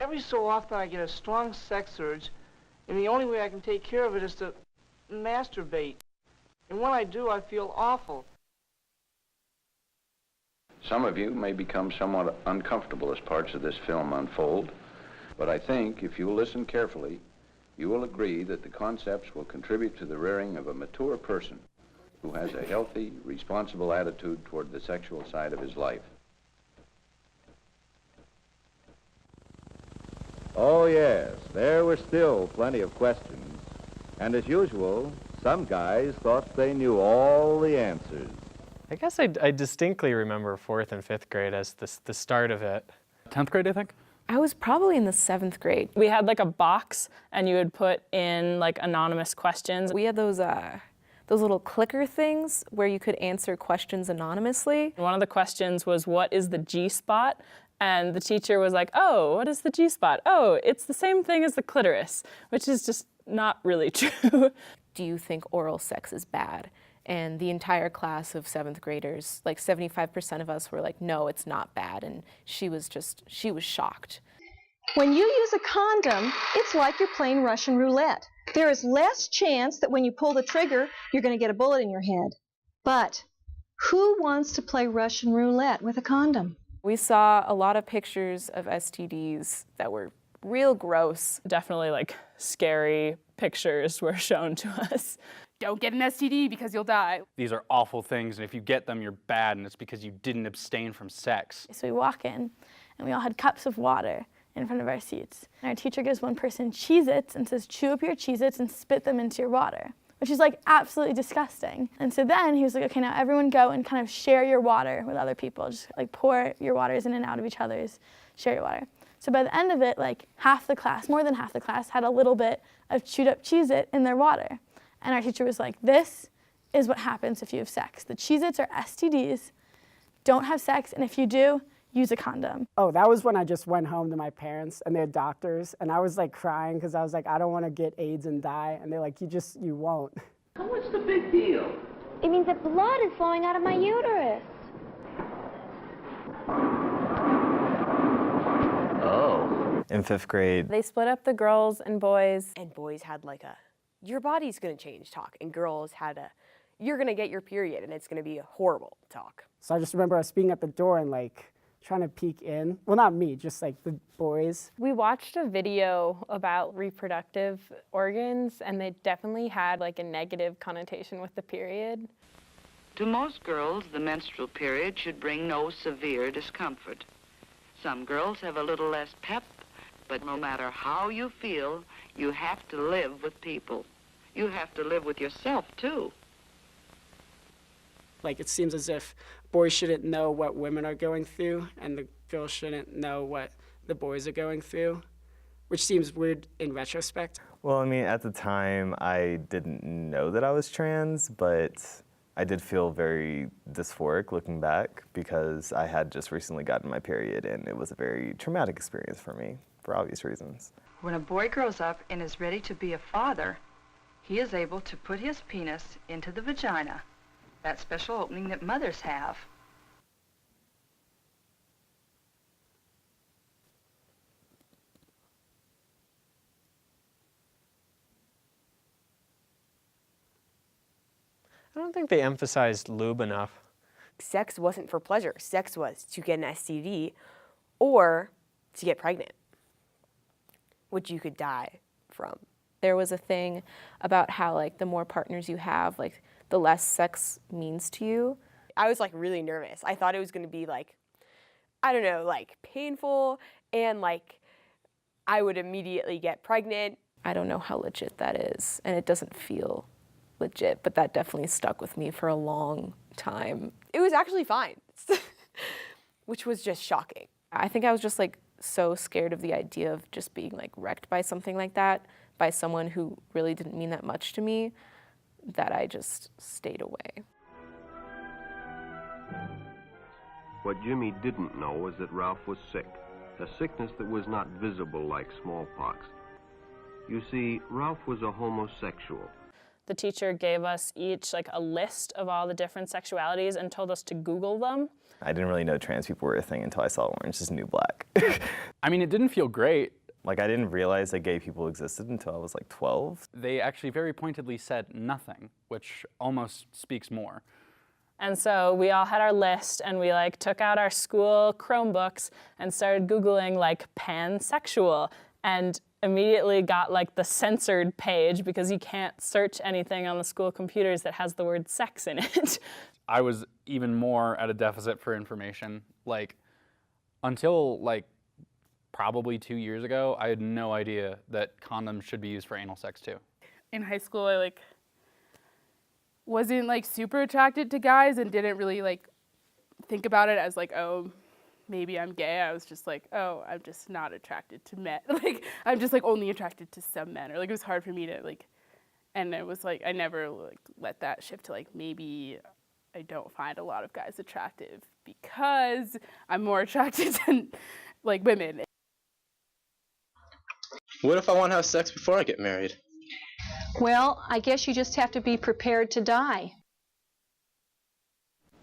Every so often I get a strong sex urge, and the only way I can take care of it is to masturbate. And when I do, I feel awful. Some of you may become somewhat uncomfortable as parts of this film unfold, but I think if you listen carefully, you will agree that the concepts will contribute to the rearing of a mature person who has a healthy, responsible attitude toward the sexual side of his life. Oh, yes, there were still plenty of questions. And as usual, some guys thought they knew all the answers. I guess I distinctly remember 4th and 5th grade as the start of it. 10th grade, I think? I was probably in the 7th grade. We had like a box and you would put in like anonymous questions. We had those little clicker things where you could answer questions anonymously. One of the questions was, what is the G-spot? And the teacher was like, oh, what is the G-spot? Oh, it's the same thing as the clitoris, which is just not really true. Do you think oral sex is bad? And the entire class of 7th graders, like 75% of us were like, no, it's not bad. And she was shocked. When you use a condom, it's like you're playing Russian roulette. There is less chance that when you pull the trigger, you're going to get a bullet in your head. But who wants to play Russian roulette with a condom? We saw a lot of pictures of STDs that were real gross. Definitely like scary pictures were shown to us. Don't get an STD because you'll die. These are awful things, and if you get them, you're bad, and it's because you didn't abstain from sex. So we walk in, and we all had cups of water in front of our seats. And our teacher gives one person cheez-its and says, chew up your cheez-its and spit them into your water, which is like absolutely disgusting. And so then he was like, okay, now everyone go and kind of share your water with other people. Just like pour your waters in and out of each other's, share your water. So by the end of it, like half the class, more than half the class, had a little bit of chewed up Cheez-It in their water. And our teacher was like, this is what happens if you have sex. The Cheez-Its are STDs, don't have sex, and if you do, use a condom. Oh, that was when I just went home to my parents and they're doctors, and I was like crying because I was like, I don't want to get AIDS and die, and they're like, you won't. What's the big deal? It means that blood is flowing out of my uterus. Oh. In 5th grade, they split up the girls and boys. And boys had like a, your body's gonna change talk, and girls had a, you're gonna get your period and it's gonna be a horrible talk. So I just remember us being at the door and like trying to peek in. Well, not me, just like the boys. We watched a video about reproductive organs, and they definitely had like a negative connotation with the period. To most girls, the menstrual period should bring no severe discomfort. Some girls have a little less pep, but no matter how you feel, you have to live with people. You have to live with yourself, too. Like, it seems as if boys shouldn't know what women are going through, and the girls shouldn't know what the boys are going through, which seems weird in retrospect. Well, I mean, at the time, I didn't know that I was trans, but I did feel very dysphoric looking back because I had just recently gotten my period, and it was a very traumatic experience for me, for obvious reasons. When a boy grows up and is ready to be a father, he is able to put his penis into the vagina, that special opening that mothers have. I don't think they emphasized lube enough. Sex wasn't for pleasure. Sex was to get an STD or to get pregnant, which you could die from. There was a thing about how like the more partners you have, like the less sex means to you. I was like really nervous. I thought it was gonna be like, I don't know, like painful, and like I would immediately get pregnant. I don't know how legit that is, and it doesn't feel legit, but that definitely stuck with me for a long time. It was actually fine, which was just shocking. I think I was just like so scared of the idea of just being like wrecked by something like that, by someone who really didn't mean that much to me, that I just stayed away. What Jimmy didn't know was that Ralph was sick, a sickness that was not visible like smallpox. You see, Ralph was a homosexual. the teacher gave us each like a list of all the different sexualities and told us to Google them. I didn't really know trans people were a thing until I saw Orange is the New Black. I mean, it didn't feel great. Like, I didn't realize that gay people existed until I was like 12. They actually very pointedly said nothing, which almost speaks more. And so we all had our list, and we like took out our school Chromebooks and started Googling like pansexual, and immediately got like the censored page because you can't search anything on the school computers that has the word sex in it. I was even more at a deficit for information. Like, until like probably 2 years ago, I had no idea that condoms should be used for anal sex too. In high school, I like wasn't like super attracted to guys and didn't really like think about it as like, oh, maybe I'm gay. I was just like, oh, I'm just not attracted to men. Like, I'm just like only attracted to some men. Or like it was hard for me to like, and it was like I never like let that shift to like maybe I don't find a lot of guys attractive because I'm more attracted to like women. What if I want to have sex before I get married? Well, I guess you just have to be prepared to die.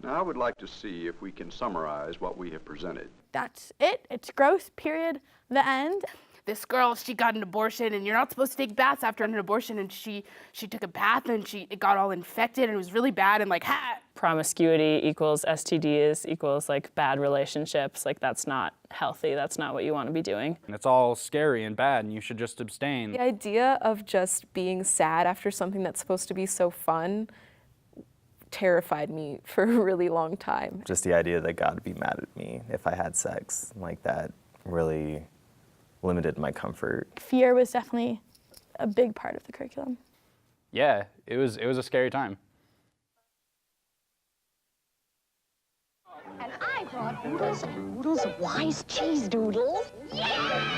Now, I would like to see if we can summarize what we have presented. That's it. It's gross, period. The end. This girl, she got an abortion, and you're not supposed to take baths after an abortion, and she took a bath, and it got all infected, and it was really bad, and like, ha! Promiscuity equals STDs equals like bad relationships. Like, that's not healthy. That's not what you want to be doing. And it's all scary and bad, and you should just abstain. The idea of just being sad after something that's supposed to be so fun terrified me for a really long time. Just the idea that God would be mad at me if I had sex, like that really limited my comfort. Fear was definitely a big part of the curriculum. Yeah, it was a scary time. And I brought oodles and oodles of wise cheese doodles. Yeah!